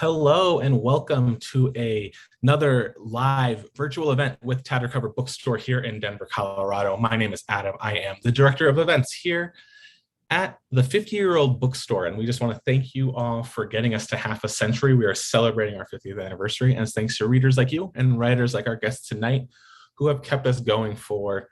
Hello and welcome to another live virtual event with Tattered Cover Bookstore here in Denver, Colorado. My name is Adam. I am the director of events here at the 50-year-old bookstore, and we just want to thank you all for getting us to half a century. We are celebrating our 50th anniversary, and it's thanks to readers like you and writers like our guests tonight who have kept us going for,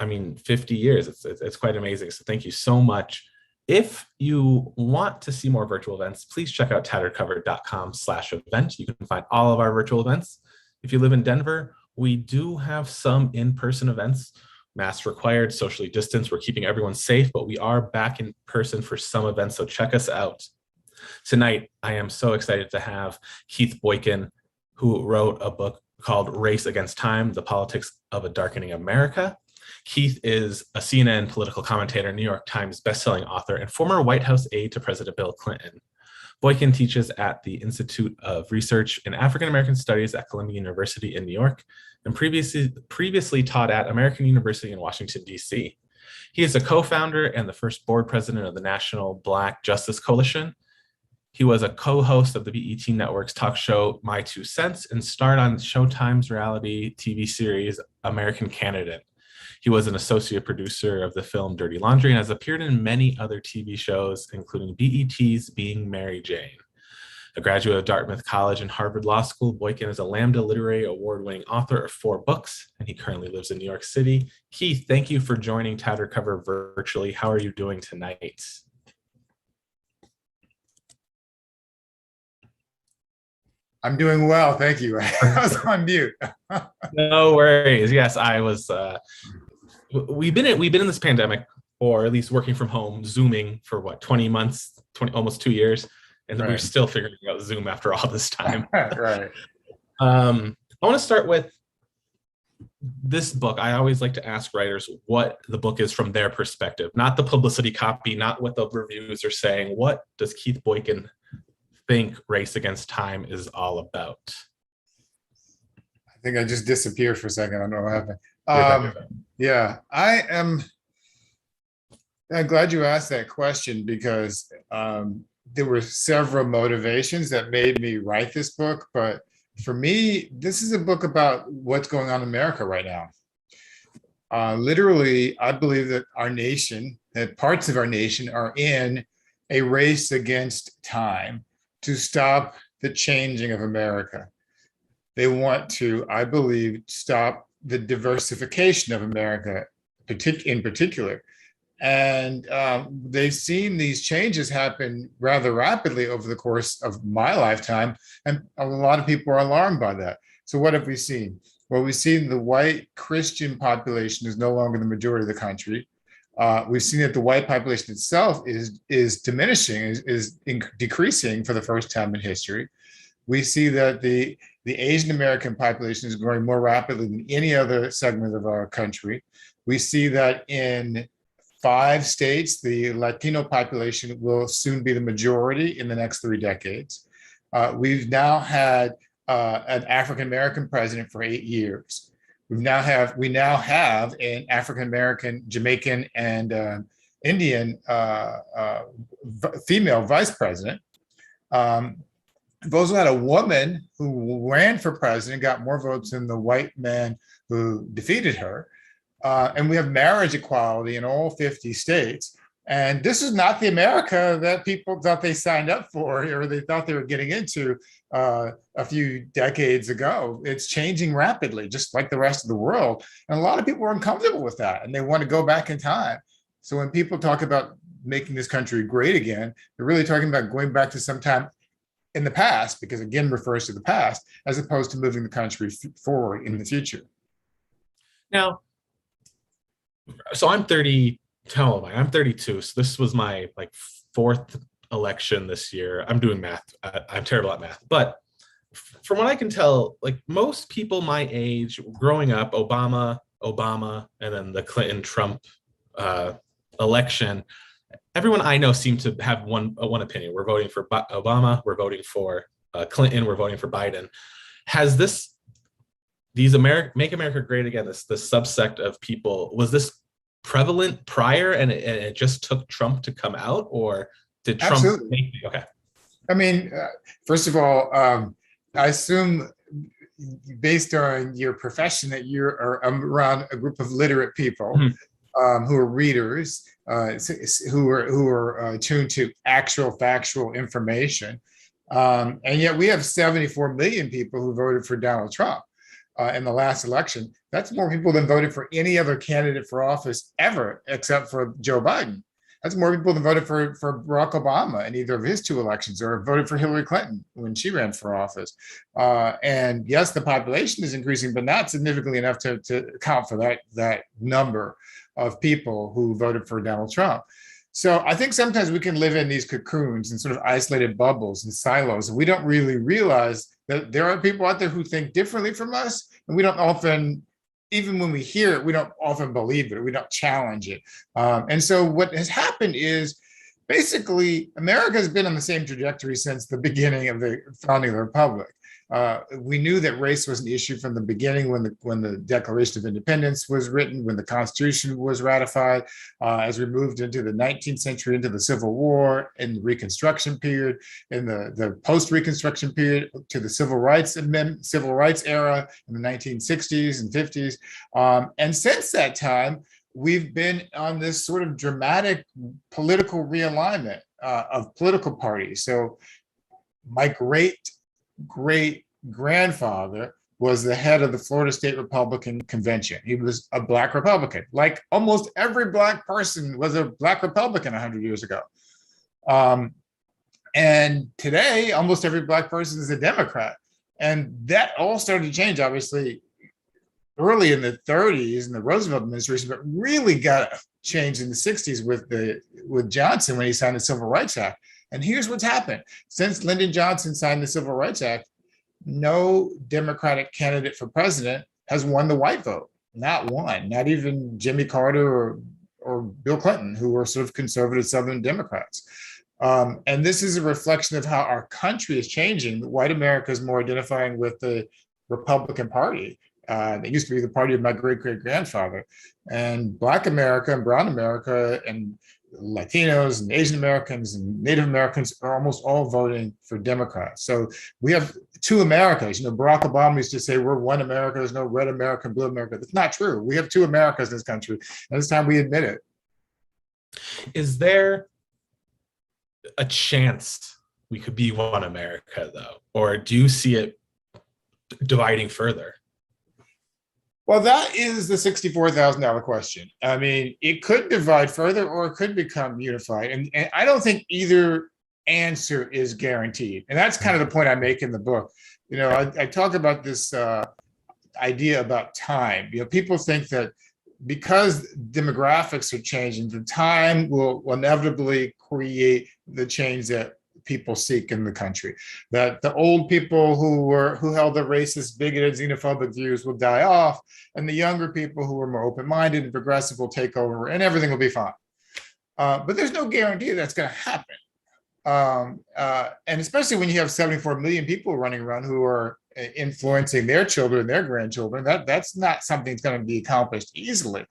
50 years. It's quite amazing. So thank you so much. If you want to see more virtual events, please check out tatteredcover.com/event. You can find all of our virtual events. If you live in Denver, we do have some in-person events, mask required, socially distanced. We're keeping everyone safe, but we are back in person for some events, so check us out. Tonight, I am so excited to have Keith Boykin, who wrote a book called Race Against Time, The Politics of a Darkening America. Keith is a CNN political commentator, New York Times bestselling author, and former White House aide to President Bill Clinton. Boykin teaches at the Institute of Research in African American Studies at Columbia University in New York, and previously taught at American University in Washington, D.C. He is a co-founder and the first board president of the National Black Justice Coalition. He was a co-host of the BET Network's talk show My Two Cents and starred on Showtime's reality TV series American Candidate. He was an associate producer of the film Dirty Laundry and has appeared in many other TV shows, including BET's Being Mary Jane. A graduate of Dartmouth College and Harvard Law School, Boykin is a Lambda Literary Award-winning author of 4 books, and he currently lives in New York City. Keith, thank you for joining Tattered Cover virtually. How are you doing tonight? I'm doing well, thank you. I was on mute. No worries. Yes, I was. We've been in this pandemic, or at least working from home, Zooming for 20 months, almost 2 years, and Right. we're still figuring out Zoom after all this time. Right. I want to start with this book. I always like to ask writers what the book is from their perspective, not the publicity copy, not what the reviews are saying. What does Keith Boykin think Race Against Time is all about? I think I just disappeared for a second. I don't know what happened. Yeah, I'm glad you asked that question because there were several motivations that made me write this book. But for me, this is a book about what's going on in America right now. Literally, I believe that our nation, that parts of our nation are in a race against time to stop the changing of America. They want to, I believe, stop the diversification of America in particular. And they've seen these changes happen rather rapidly over the course of my lifetime. And a lot of people are alarmed by that. So what have we seen? Well, we've seen the white Christian population is no longer the majority of the country. We've seen that the white population itself is diminishing, is decreasing for the first time in history. We see that the Asian American population is growing more rapidly than any other segment of our country. We see that in 5 states, the Latino population will soon be the majority in the next 3 decades. We've now had an African American president for 8 years. We now have an African American, Jamaican, and Indian female vice president. We've also had a woman who ran for president, got more votes than the white man who defeated her. And we have marriage equality in all 50 states. And this is not the America that people thought they signed up for or they thought they were getting into a few decades ago. It's changing rapidly, just like the rest of the world. And a lot of people are uncomfortable with that and they want to go back in time. So when people talk about making this country great again, they're really talking about going back to some time in the past, because again refers to the past, as opposed to moving the country forward in the future. Now, so I'm 30. How old am I? I'm 32. So this was my 4th election this year. I'm doing math. I'm terrible at math. But from what I can tell, most people my age growing up, Obama, and then the Clinton-Trump election, everyone I know seemed to have one opinion. We're voting for Obama. We're voting for Clinton. We're voting for Biden. Has these Make America Great Again, this subsect of people, was this prevalent prior and it just took Trump to come out, or did Trump Absolutely. make it? Okay. I mean, first of all, I assume based on your profession that you are around a group of literate people who are readers, who are tuned to actual factual information. And yet we have 74 million people who voted for Donald Trump in the last election. That's more people than voted for any other candidate for office ever, except for Joe Biden. That's more people than voted for Barack Obama in either of his two elections, or voted for Hillary Clinton when she ran for office. And yes, the population is increasing, but not significantly enough to account for that number of people who voted for Donald Trump. So I think sometimes we can live in these cocoons and sort of isolated bubbles and silos, and we don't really realize that there are people out there who think differently from us, and we don't often, even when we hear it, we don't often believe it, we don't challenge it. And so what has happened is basically America has been on the same trajectory since the beginning of the founding of the republic. We knew that race was an issue from the beginning when the Declaration of Independence was written, when the Constitution was ratified, as we moved into the 19th century, into the Civil War, in the Reconstruction period, in the post-Reconstruction period, to the Civil Rights era in the 1960s and 50s. And since that time, we've been on this sort of dramatic political realignment of political parties. So my great grandfather was the head of the Florida State Republican Convention. He was a Black Republican, like almost every Black person was a Black Republican 100 years ago. And today, almost every Black person is a Democrat. And that all started to change, obviously, early in the 30s in the Roosevelt administration, but really got changed in the 60s with Johnson when he signed the Civil Rights Act. And here's what's happened. Since Lyndon Johnson signed the Civil Rights Act, no Democratic candidate for president has won the white vote. Not one, not even Jimmy Carter or Bill Clinton, who were sort of conservative Southern Democrats. And this is a reflection of how our country is changing. White America is more identifying with the Republican Party. It used to be the party of my great-great-grandfather. And Black America and Brown America and Latinos and Asian Americans and Native Americans are almost all voting for Democrats. So we have two Americas. Barack Obama used to say we're one America, there's no red America, blue America. That's not true. We have two Americas in this country, and it's time we admit it. Is there a chance we could be one America, though? Or do you see it dividing further? Well, that is the $64,000 question. I mean, it could divide further or it could become unified. And I don't think either answer is guaranteed. And that's kind of the point I make in the book. I talk about this idea about time. People think that because demographics are changing, the time will inevitably create the change that people seek in the country. That the old people who held the racist, bigoted, xenophobic views will die off, and the younger people who are more open-minded and progressive will take over, and everything will be fine. But there's no guarantee that's going to happen. And especially when you have 74 million people running around who are influencing their children, their grandchildren, that's not something that's going to be accomplished easily.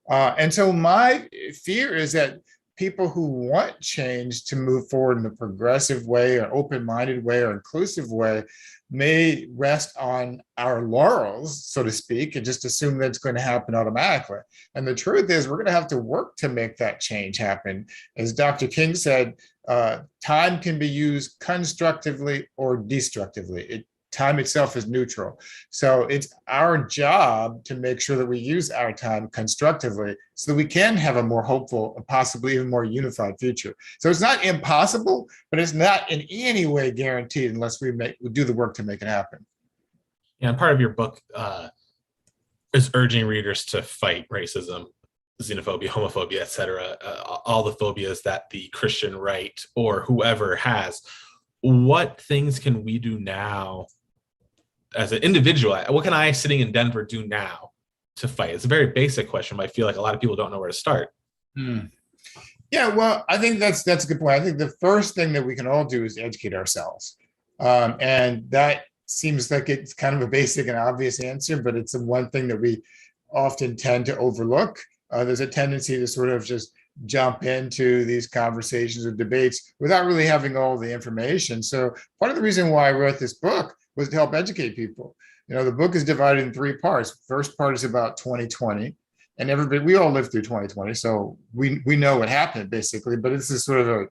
And so my fear is that people who want change to move forward in a progressive way, or open-minded way, or inclusive way may rest on our laurels, so to speak, and just assume that it's going to happen automatically. And the truth is we're going to have to work to make that change happen. As Dr. King said, time can be used constructively or destructively. Time itself is neutral. So it's our job to make sure that we use our time constructively so that we can have a more hopeful and possibly even more unified future. So it's not impossible, but it's not in any way guaranteed unless we do the work to make it happen. Yeah, and part of your book is urging readers to fight racism, xenophobia, homophobia, etc., all the phobias that the Christian right or whoever has. What things can we do now as an individual? What can I, sitting in Denver, do now to fight? It's a very basic question, but I feel like a lot of people don't know where to start. Yeah, well, I think that's a good point. I think the first thing that we can all do is educate ourselves. And that seems like it's kind of a basic and obvious answer, but it's the one thing that we often tend to overlook. There's a tendency to sort of just jump into these conversations or debates without really having all the information. So part of the reason why I wrote this book was to help educate people. The book is divided in three parts. First part is about 2020, and everybody, we all lived through 2020, so we know what happened basically. But it's sort of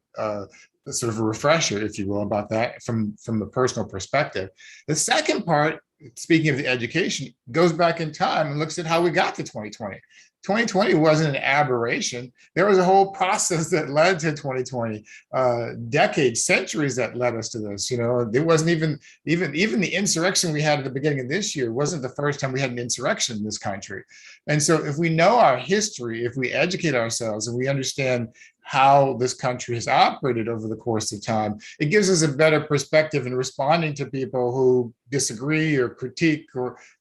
a refresher, if you will, about that from a personal perspective. The second part, speaking of the education, goes back in time and looks at how we got to 2020. 2020 wasn't an aberration. There was a whole process that led to 2020, decades, centuries that led us to this. There wasn't even the insurrection we had at the beginning of this year wasn't the first time we had an insurrection in this country. And so if we know our history, if we educate ourselves and we understand how this country has operated over the course of time, it gives us a better perspective in responding to people who disagree or critique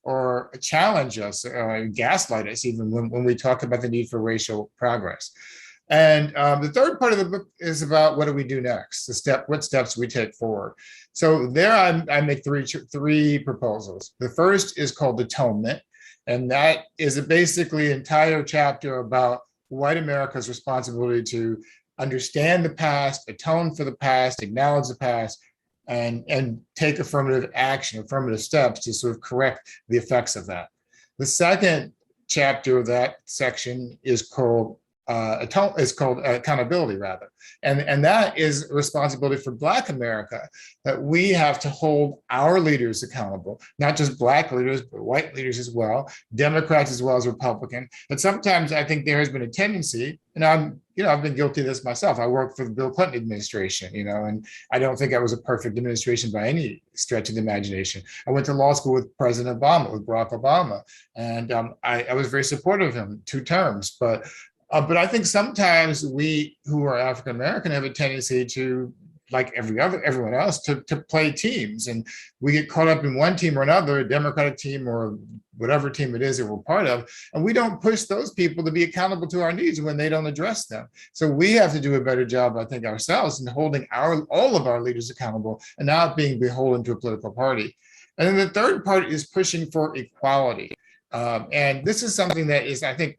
or challenge us, gaslight us, even when we talk about the need for racial progress. And the third part of the book is about what do we do next, what steps we take forward. So there I make three proposals. The first is called atonement, and that is basically an entire chapter about white America's responsibility to understand the past, atone for the past, acknowledge the past, and take affirmative action, affirmative steps to sort of correct the effects of that. The second chapter of that section is called accountability, rather. And that is a responsibility for Black America, that we have to hold our leaders accountable, not just Black leaders, but white leaders as well, Democrats as well as Republicans. But sometimes I think there has been a tendency, and I've been guilty of this myself. I worked for the Bill Clinton administration, and I don't think I was a perfect administration by any stretch of the imagination. I went to law school with President Obama, with Barack Obama, and I was very supportive of him 2 terms, but I think sometimes we who are African American have a tendency to, like everyone else, to play teams, and we get caught up in one team or another, a Democratic team or whatever team it is that we're part of, and we don't push those people to be accountable to our needs when they don't address them. So we have to do a better job, I think, ourselves in holding all of our leaders accountable and not being beholden to a political party. And then the third part is pushing for equality. And this is something that is, I think,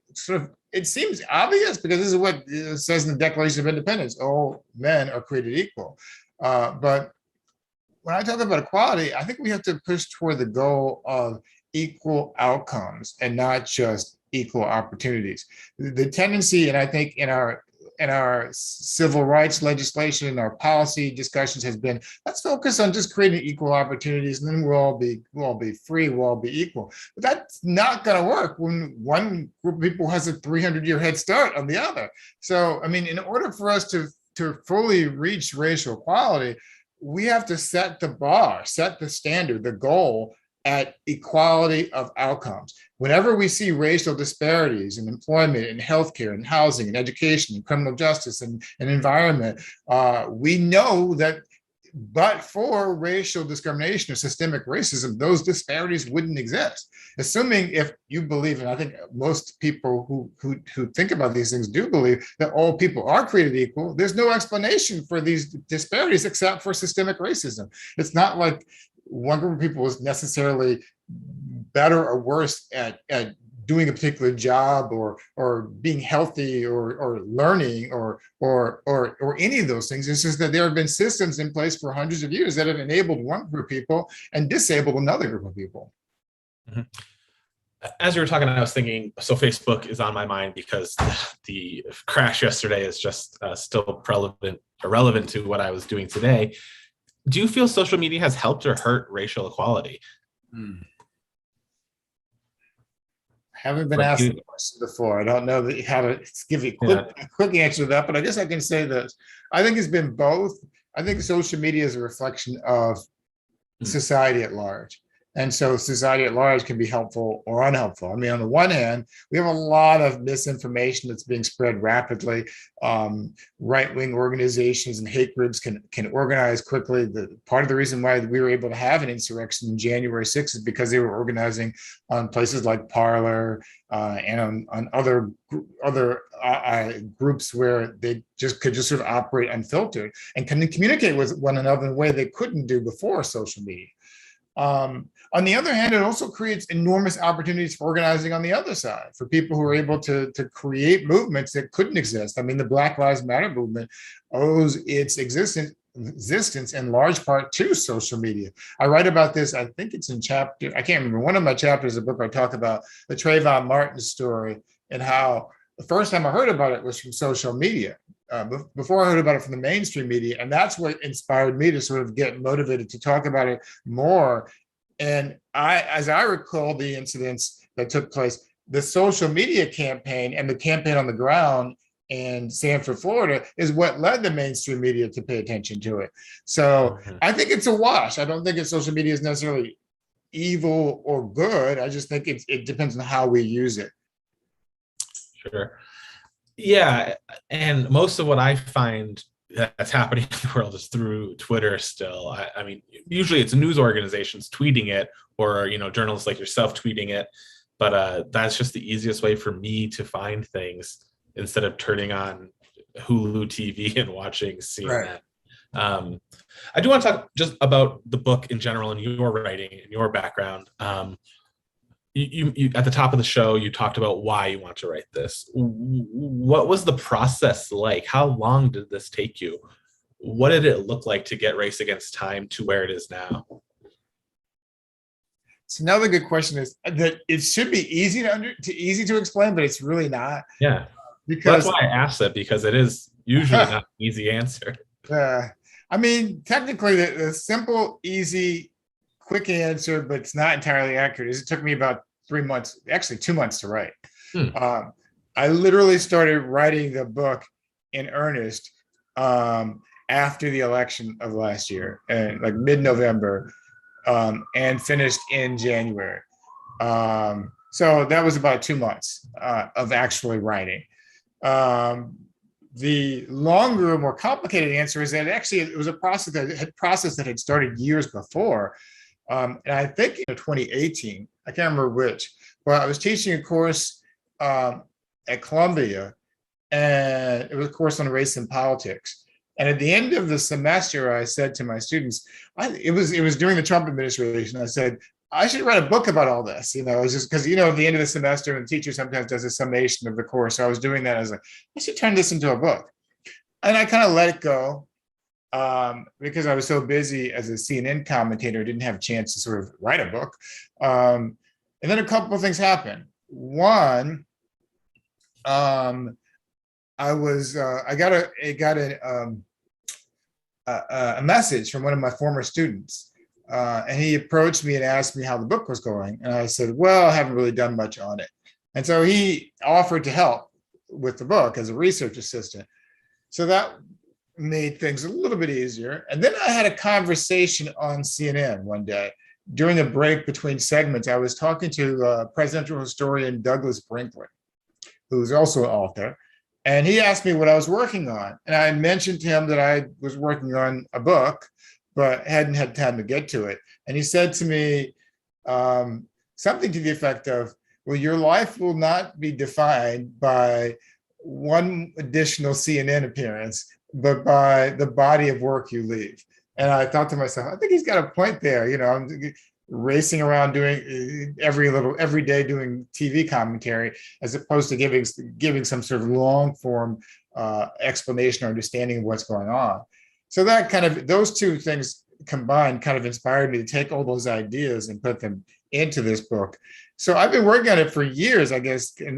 it seems obvious because this is what it says in the Declaration of Independence: all men are created equal. But when I talk about equality, I think we have to push toward the goal of equal outcomes and not just equal opportunities. The tendency, and I think in our civil rights legislation and our policy discussions, has been, let's focus on just creating equal opportunities, and then we'll all be free, we'll all be equal. But that's not going to work when one group of people has a 300-year head start on the other. So, I mean, in order for us to fully reach racial equality, we have to set the bar, set the standard, the goal at equality of outcomes. Whenever we see racial disparities in employment, in healthcare, in housing, in education, in criminal justice, and environment, we know that but for racial discrimination or systemic racism, those disparities wouldn't exist. Assuming, if you believe, and I think most people who think about these things do believe, that all people are created equal, there's no explanation for these disparities except for systemic racism. It's not like one group of people is necessarily better or worse at doing a particular job or being healthy or learning or any of those things. It's just that there have been systems in place for hundreds of years that have enabled one group of people and disabled another group of people. Mm-hmm. As you were talking, I was thinking, so Facebook is on my mind because the crash yesterday is just still irrelevant to what I was doing today. Do you feel social media has helped or hurt racial equality? Haven't been asked the question before. I don't know how to give you a quick answer to that, but I guess I can say this. I think it's been both. I think social media is a reflection of society at large. And so society at large can be helpful or unhelpful. I mean, on the one hand, we have a lot of misinformation that's being spread rapidly. Right-wing organizations and hate groups can organize quickly. Part of the reason why we were able to have an insurrection on January 6th is because they were organizing on places like Parler and on other groups where they could just sort of operate unfiltered and can communicate with one another in a way they couldn't do before social media. On the other hand, it also creates enormous opportunities for organizing on the other side, for people who are able to create movements that couldn't exist. I mean, the Black Lives Matter movement owes its existence in large part to social media. I write about this, I think it's in chapter, I can't remember, one of my chapters of the book I talk about the Trayvon Martin story and how the first time I heard about it was from social media. Before I heard about it from the mainstream media. And that's what inspired me to sort of get motivated to talk about it more. And as I recall the incidents that took place, the social media campaign and the campaign on the ground in Sanford, Florida, is what led the mainstream media to pay attention to it. So I think it's a wash. I don't think that social media is necessarily evil or good. I just think it depends on how we use it. Sure. Yeah. And most of what I find that's happening in the world is through Twitter still. I mean, usually it's news organizations tweeting it or, journalists like yourself tweeting it. But that's just the easiest way for me to find things instead of turning on Hulu TV and watching CNN. Right. I do want to talk just about the book in general and your writing and your background. You at the top of the show, you talked about why you want to write this. What was the process like? How long did this take you? What did it look like to get Race Against Time to where it is now? So another good question is that it should be easy to explain, but it's really not. Yeah, because that's why I asked it, because it is usually not an easy answer. I mean, technically, the simple, easy, quick answer, but it's not entirely accurate, is it took me about 3 months, actually 2 months to write. I literally started writing the book in earnest after the election of last year, and like mid-November, and finished in January. So that was about 2 months of actually writing. The longer, more complicated answer is that actually it was a process that had started years before. And I think in 2018, I can't remember which, but I was teaching a course at Columbia, and it was a course on race and politics. And at the end of the semester, I said to my students, it was during the Trump administration, I said, I should write a book about all this. It was just because, at the end of the semester, and the teacher sometimes does a summation of the course. So I was doing that. I was like, I should turn this into a book. And I kind of let it go because I was so busy as a CNN commentator, I didn't have a chance to sort of write a book. And then a couple of things happened. One, I got a message from one of my former students. And he approached me and asked me how the book was going. And I said, well, I haven't really done much on it. And so he offered to help with the book as a research assistant. So that made things a little bit easier. And then I had a conversation on CNN one day. During a break between segments, I was talking to presidential historian Douglas Brinkley, who's also an author. And he asked me what I was working on. And I mentioned to him that I was working on a book, but hadn't had time to get to it. And he said to me something to the effect of, well, your life will not be defined by one additional CNN appearance, but by the body of work you leave. And I thought to myself, I think he's got a point there. I'm racing around doing every day doing TV commentary, as opposed to giving some sort of long form explanation or understanding of what's going on. So that those two things combined kind of inspired me to take all those ideas and put them into this book. So I've been working on it for years, I guess, and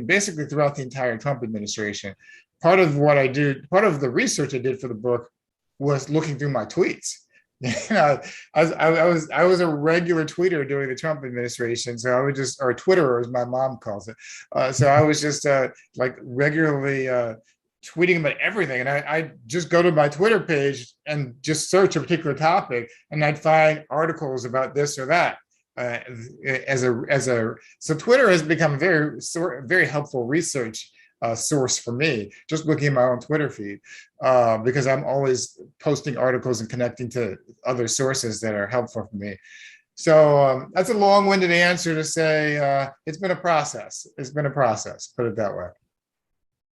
basically throughout the entire Trump administration. Part of the research I did for the book was looking through my tweets. I was a regular tweeter during the Trump administration, so I would or Twitterer, as my mom calls it. So I was just regularly tweeting about everything. And I just go to my Twitter page and just search a particular topic, and I'd find articles about this or that. So Twitter has become a very helpful research source for me, just looking at my own Twitter feed, because I'm always posting articles and connecting to other sources that are helpful for me. So that's a long-winded answer to say it's been a process. It's been a process, put it that way.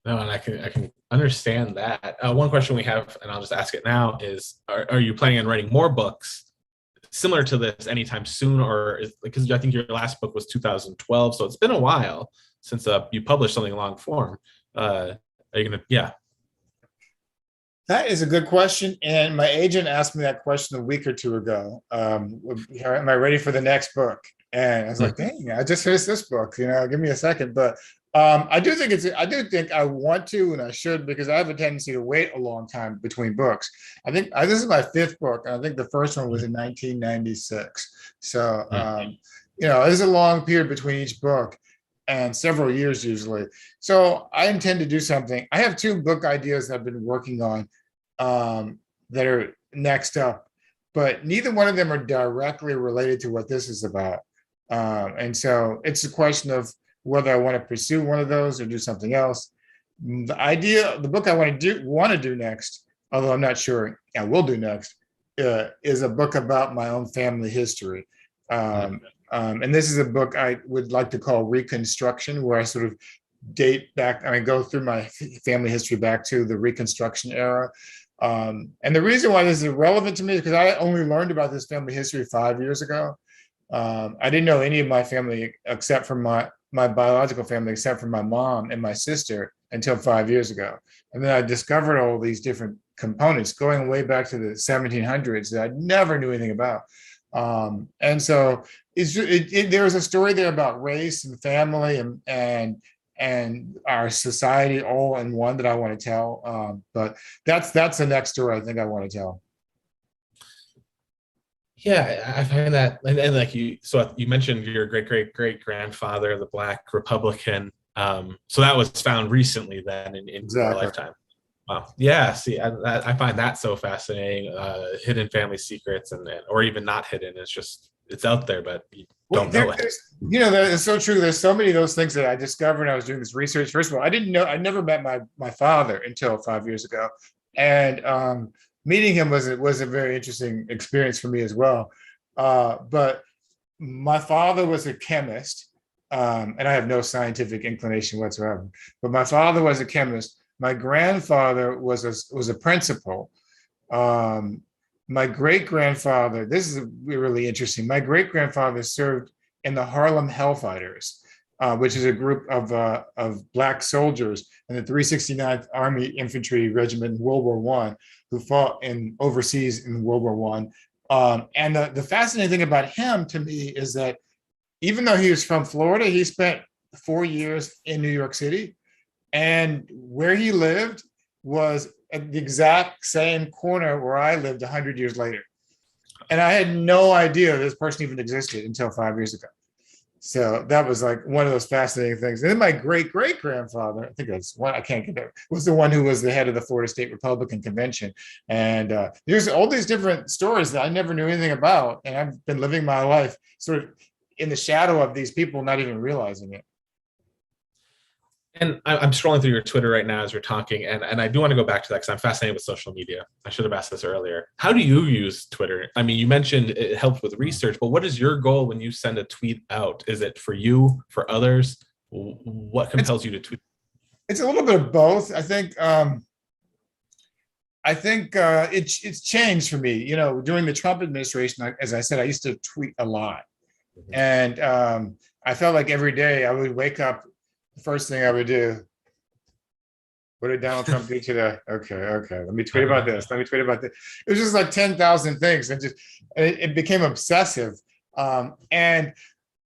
No, and I can understand that. One question we have, and I'll just ask it now, is: Are you planning on writing more books similar to this anytime soon, or because I think your last book was 2012, so it's been a while since you published something long form. Are you gonna? Yeah. That is a good question. And my agent asked me that question a week or two ago. Am I ready for the next book? And I was like, dang, I just finished this book, give me a second. But I do think I want to, and I should, because I have a tendency to wait a long time between books. I think this is my fifth book. And I think the first one was in 1996. So, there's a long period between each book and several years usually. So I intend to do something. I have two book ideas that I've been working on that are next up, but neither one of them are directly related to what this is about. And so it's a question of whether I want to pursue one of those or do something else. The book I want to do next, although I'm not sure I will do next, is a book about my own family history. And this is a book I would like to call Reconstruction, where I sort of go through my family history back to the Reconstruction era. And the reason why this is relevant to me is because I only learned about this family history 5 years ago. I didn't know any of my family except for my biological family, except for my mom and my sister, until 5 years ago. And then I discovered all these different components going way back to the 1700s that I never knew anything about. And so there's a story there about race and family and our society all in one that I want to tell. But that's the next story I think I want to tell. Yeah, I find that, and like you mentioned your great grandfather, the Black Republican. So that was found recently then in Exactly. your lifetime. Wow. Yeah. See, I find that so fascinating. Hidden family secrets, or even not hidden. It's out there, but you don't know it. That is so true. There's so many of those things that I discovered when I was doing this research. First of all, I never met my father until 5 years ago, and meeting him was a very interesting experience for me as well. But my father was a chemist, and I have no scientific inclination whatsoever. But my father was a chemist. My grandfather was a principal. My great-grandfather, this is really interesting. My great-grandfather served in the Harlem Hellfighters, which is a group of Black soldiers in the 369th Army Infantry Regiment in World War I, who fought overseas in World War I. And the fascinating thing about him to me is that even though he was from Florida, he spent 4 years in New York City. And where he lived was at the exact same corner where I lived 100 years later. And I had no idea this person even existed until 5 years ago. So that was like one of those fascinating things. And then my great-great-grandfather, I think that's one, I can't get there, was the one who was the head of the Florida State Republican Convention. And there's all these different stories that I never knew anything about. And I've been living my life sort of in the shadow of these people, not even realizing it. And I'm scrolling through your Twitter right now as we're talking, and I do want to go back to that because I'm fascinated with social media. I should have asked this earlier. How do you use Twitter? I mean, you mentioned it helps with research, but what is your goal when you send a tweet out? Is it for you, for others? What compels you to tweet? It's a little bit of both. I think it's changed for me. During the Trump administration, as I said, I used to tweet a lot, and I felt like every day I would wake up. The first thing I would do, what did Donald Trump do today? Okay. Let me tweet about this. Let me tweet about this. It was just like 10,000 things, and it became obsessive. And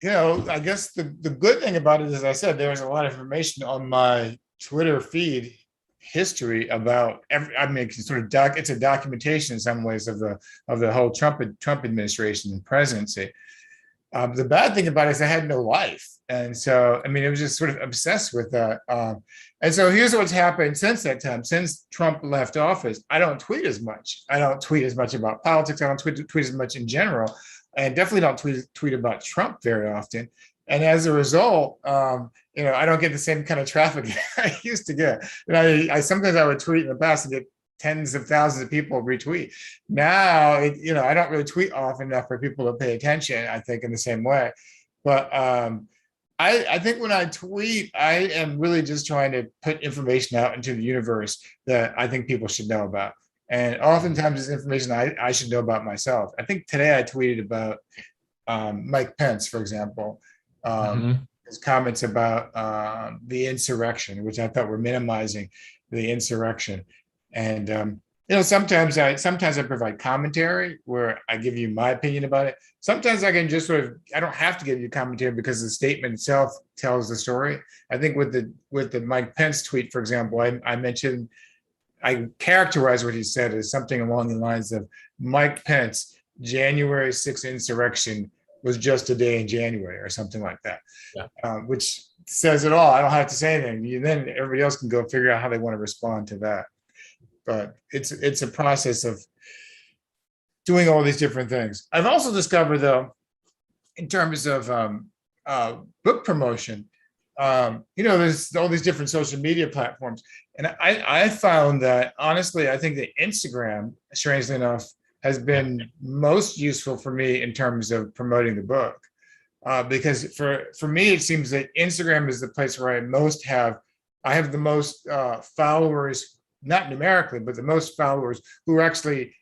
I guess the good thing about it is, I said, there was a lot of information on my Twitter feed history about it's a documentation in some ways of the whole Trump administration and presidency. The bad thing about it is I had no life. And so, it was just sort of obsessed with that. And so here's what's happened since that time. Since Trump left office, I don't tweet as much. I don't tweet as much about politics. I don't tweet as much in general. And definitely don't tweet about Trump very often. And as a result, I don't get the same kind of traffic I used to get. And sometimes I would tweet in the past and get tens of thousands of people retweet. Now, I don't really tweet often enough for people to pay attention, I think, in the same way. But I think when I tweet, I am really just trying to put information out into the universe that I think people should know about. And oftentimes it's information I should know about myself. I think today I tweeted about Mike Pence, for example, Mhm. his comments about the insurrection, which I thought were minimizing the insurrection. And sometimes I provide commentary where I give you my opinion about it. Sometimes I can just I don't have to give you commentary because the statement itself tells the story. I think with the Mike Pence tweet, for example, I characterize what he said as something along the lines of Mike Pence, January 6th insurrection was just a day in January or something like that, Yeah. which says it all. I don't have to say anything. Then everybody else can go figure out how they want to respond to that. But it's a process of doing all these different things. I've also discovered, though, in terms of book promotion, there's all these different social media platforms. And I found that, honestly, I think that Instagram, strangely enough, has been most useful for me in terms of promoting the book. Because for me, it seems that Instagram is the place where I have the most followers, not numerically, but the most followers who actually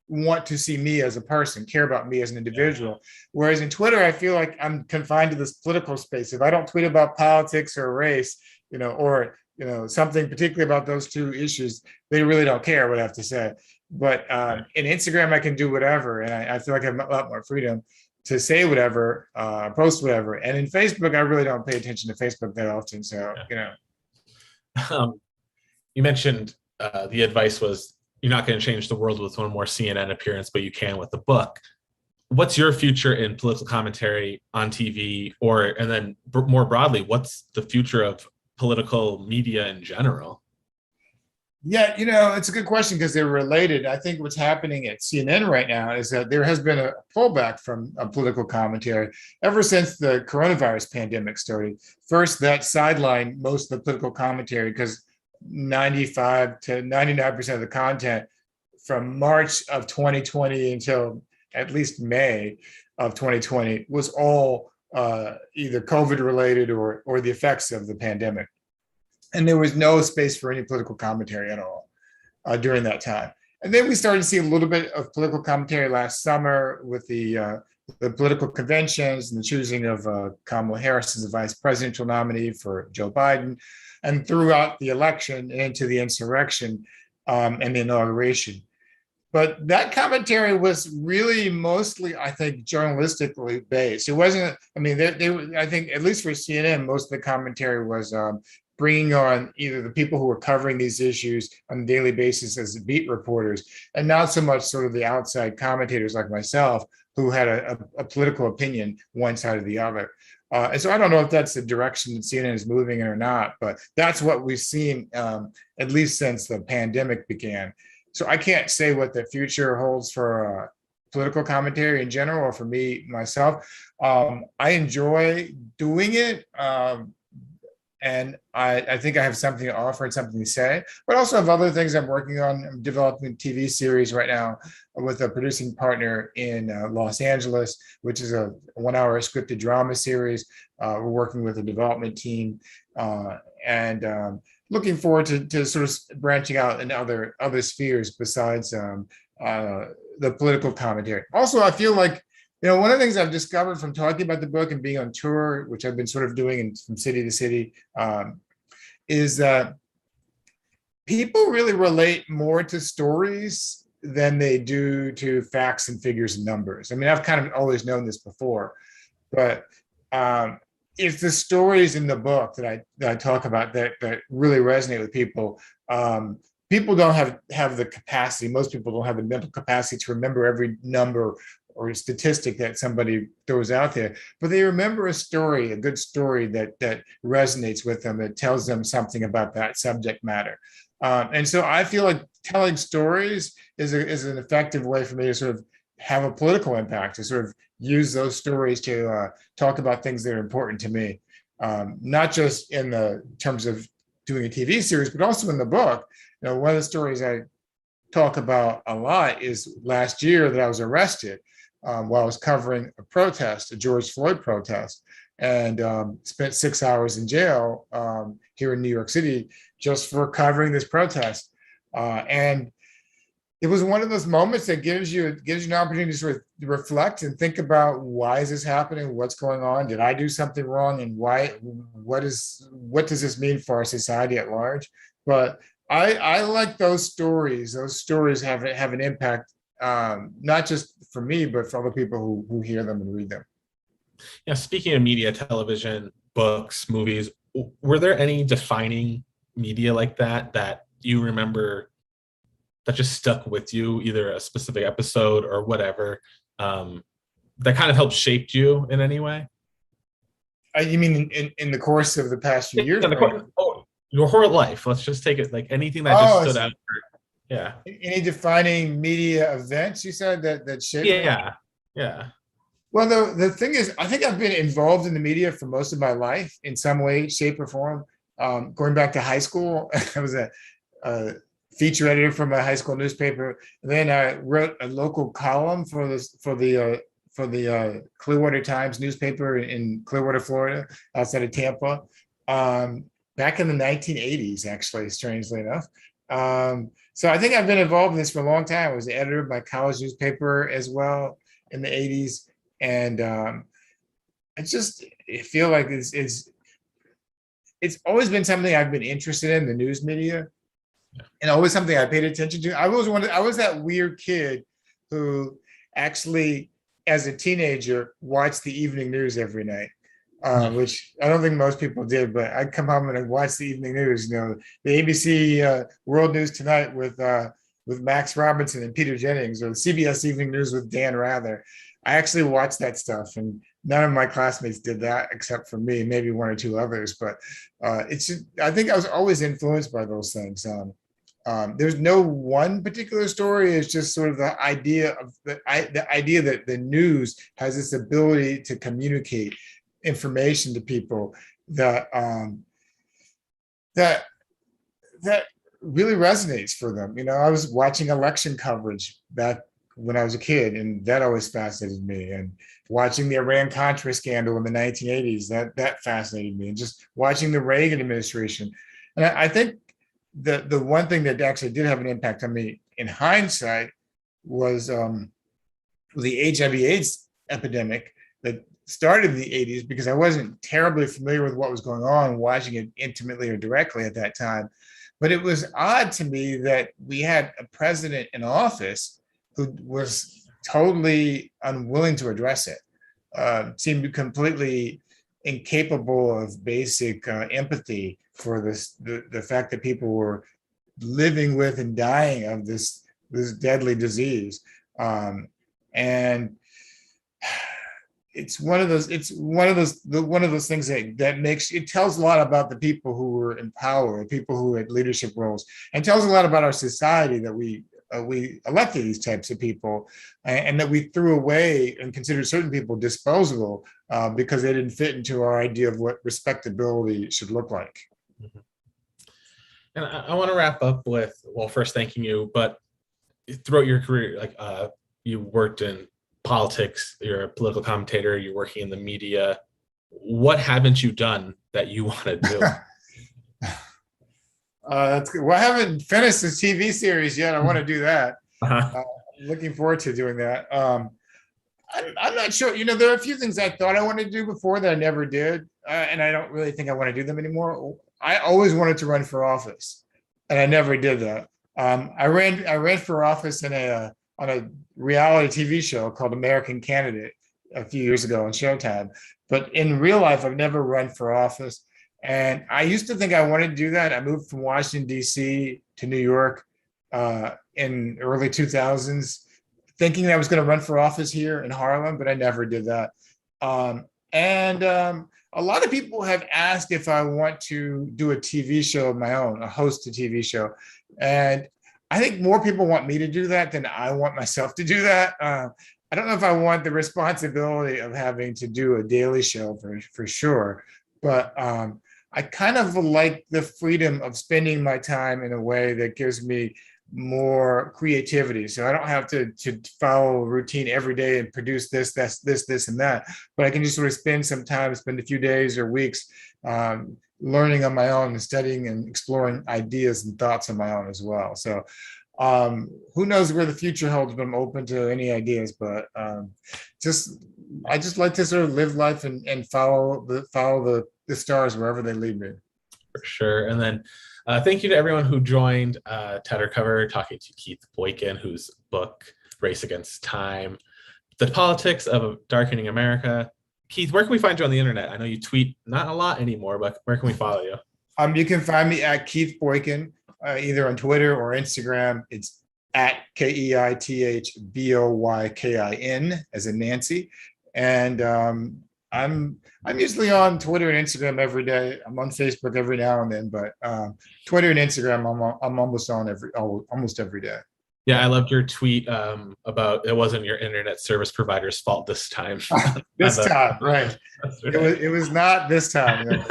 want to see me as a person, care about me as an individual. Whereas in Twitter, I feel like I'm confined to this political space. If I don't tweet about politics or race, or something particularly about those two issues, they really don't care what I have to say. But in Instagram, I can do whatever, and I feel like I have a lot more freedom to say whatever, post whatever. And in Facebook, I really don't pay attention to Facebook that often. So You mentioned the advice was you're not going to change the world with one more CNN appearance, but you can with the book. What's your future in political commentary on TV, and then more broadly, what's the future of political media in general? Yeah, it's a good question because they're related. I think what's happening at CNN right now is that there has been a pullback from political commentary ever since the coronavirus pandemic started. First, that sidelined most of the political commentary because 95 to 99% of the content from March of 2020 until at least May of 2020 was all either COVID related or the effects of the pandemic. And there was no space for any political commentary at all during that time. And then we started to see a little bit of political commentary last summer with the political conventions and the choosing of Kamala Harris as the vice presidential nominee for Joe Biden, and throughout the election and into the insurrection and the inauguration. But that commentary was really mostly, I think, journalistically based. It wasn't, I think, at least for CNN, most of the commentary was bringing on either the people who were covering these issues on a daily basis as beat reporters, and not so much sort of the outside commentators like myself who had a political opinion one side or the other. And so I don't know if that's the direction that CNN is moving in or not, but that's what we've seen at least since the pandemic began. So I can't say what the future holds for political commentary in general or for me, myself. I enjoy doing it. And I think I have something to offer and something to say, but also have other things I'm working on. I'm developing a TV series right now with a producing partner in Los Angeles, which is a 1-hour scripted drama series. We're working with a development team and looking forward to sort of branching out in other spheres besides the political commentary. Also, I feel like one of the things I've discovered from talking about the book and being on tour, which I've been sort of doing from city to city, is that people really relate more to stories than they do to facts and figures and numbers. I've kind of always known this before, but it's the stories in the book that I talk about that really resonate with people. People don't have the capacity. Most people don't have the mental capacity to remember every number or statistic that somebody throws out there, but they remember a good story that resonates with them, that tells them something about that subject matter. And so I feel like telling stories is an effective way for me to sort of have a political impact, to sort of use those stories to talk about things that are important to me, not just in the terms of doing a TV series, but also in the book. One of the stories I talk about a lot is last year that I was arrested while I was covering a George Floyd protest, and spent 6 hours in jail here in New York City just for covering this protest. And it was one of those moments that gives you an opportunity to sort of reflect and think about, why is this happening? What's going on? Did I do something wrong? And why? What does this mean for our society at large? But I like those stories. Those stories have an impact, not just for me, but for other people who hear them and read them. Yeah, speaking of media, television, books, movies, were there any defining media like that you remember that just stuck with you, either a specific episode or whatever, that kind of helped shaped you in any way? You mean in the course of the past few Yeah, years? your whole life. Let's just take it like anything that just Oh, stood out. Yeah. any defining media events you said that shaped me? Yeah. Yeah. Well, the thing is, I think I've been involved in the media for most of my life in some way, shape, or form. Going back to high school, I was a feature editor for my high school newspaper. And then I wrote a local column for the Clearwater Times newspaper in Clearwater, Florida, outside of Tampa, back in the 1980s, actually, strangely enough. So I think I've been involved in this for a long time. I was the editor of my college newspaper as well in the 80s. And I feel like it's always been something I've been interested in, the news media, and always something I paid attention to. I was that weird kid who actually, as a teenager, watched the evening news every night, which I don't think most people did. But I'd come home and I'd watch the evening news. You know, the ABC World News Tonight with Max Robinson and Peter Jennings, or the CBS Evening News with Dan Rather. I actually watched that stuff, and none of my classmates did that except for me, maybe one or two others. But I think I was always influenced by those things. There's no one particular story. It's just sort of the idea that the news has this ability to communicate information to people that that really resonates for them. You know, I was watching election coverage back when I was a kid, and that always fascinated me. And watching the Iran-Contra scandal in the 1980s, that fascinated me. And just watching the Reagan administration. And I think the one thing that actually did have an impact on me in hindsight was the HIV/AIDS epidemic that started in the 80s, because I wasn't terribly familiar with what was going on, watching it intimately or directly at that time. But it was odd to me that we had a president in office who was totally unwilling to address it, seemed completely incapable of basic empathy for the fact that people were living with and dying of this deadly disease. And it's one of those things that makes it tells a lot about the people who were in power, people who had leadership roles, and tells a lot about our society that we elected these types of people, and that we threw away and considered certain people disposable because they didn't fit into our idea of what respectability should look like. Mm-hmm. And I want to wrap up with, well, first thanking you, but throughout your career, like you worked in politics, you're a political commentator, you're working in the media. What haven't you done that you want to do? That's good. Well, I haven't finished the TV series yet. I want to do that. Uh-huh. I'm looking forward to doing that. I'm not sure. You know, there are a few things I thought I wanted to do before that I never did, and I don't really think I want to do them anymore. I always wanted to run for office, and I never did that. I ran for office on a reality TV show called American Candidate a few years ago on Showtime. But in real life, I've never run for office. And I used to think I wanted to do that. I moved from Washington, D.C. to New York in early 2000s, thinking I was going to run for office here in Harlem, but I never did that. And a lot of people have asked if I want to do a TV show of my own, host a TV show. And I think more people want me to do that than I want myself to do that. I don't know if I want the responsibility of having to do a daily show for sure, but I kind of like the freedom of spending my time in a way that gives me more creativity. So I don't have to follow a routine every day and produce this, and that, but I can just sort of spend a few days or weeks learning on my own and studying and exploring ideas and thoughts on my own as well. So Who knows where the future holds, but I'm open to any ideas. But I just like to sort of live life and follow the stars wherever they lead me. For sure. And then thank you to everyone who joined Tattered Cover, talking to Keith Boykin, whose book, Race Against Time, The Politics of Darkening America. Keith, where can we find you on the internet? I know you tweet not a lot anymore, but where can we follow you? You can find me at Keith Boykin, either on Twitter or Instagram. It's at KeithBoykin, as in Nancy. And I'm usually on Twitter and Instagram every day. I'm on Facebook every now and then, but Twitter and Instagram I'm almost on almost every day. Yeah, I loved your tweet about it wasn't your internet service provider's fault this time. This time, right. It was not this time.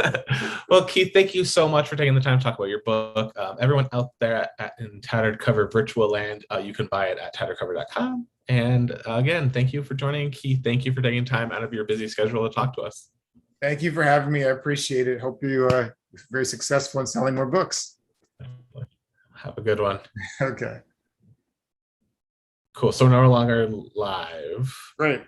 Well, Keith, thank you so much for taking the time to talk about your book. Everyone out there in Tattered Cover Virtual Land, you can buy it at tatteredcover.com. And again, thank you for joining. Keith, thank you for taking time out of your busy schedule to talk to us. Thank you for having me. I appreciate it. Hope you are very successful in selling more books. Have a good one. Okay. Cool. So we're no longer live. Great.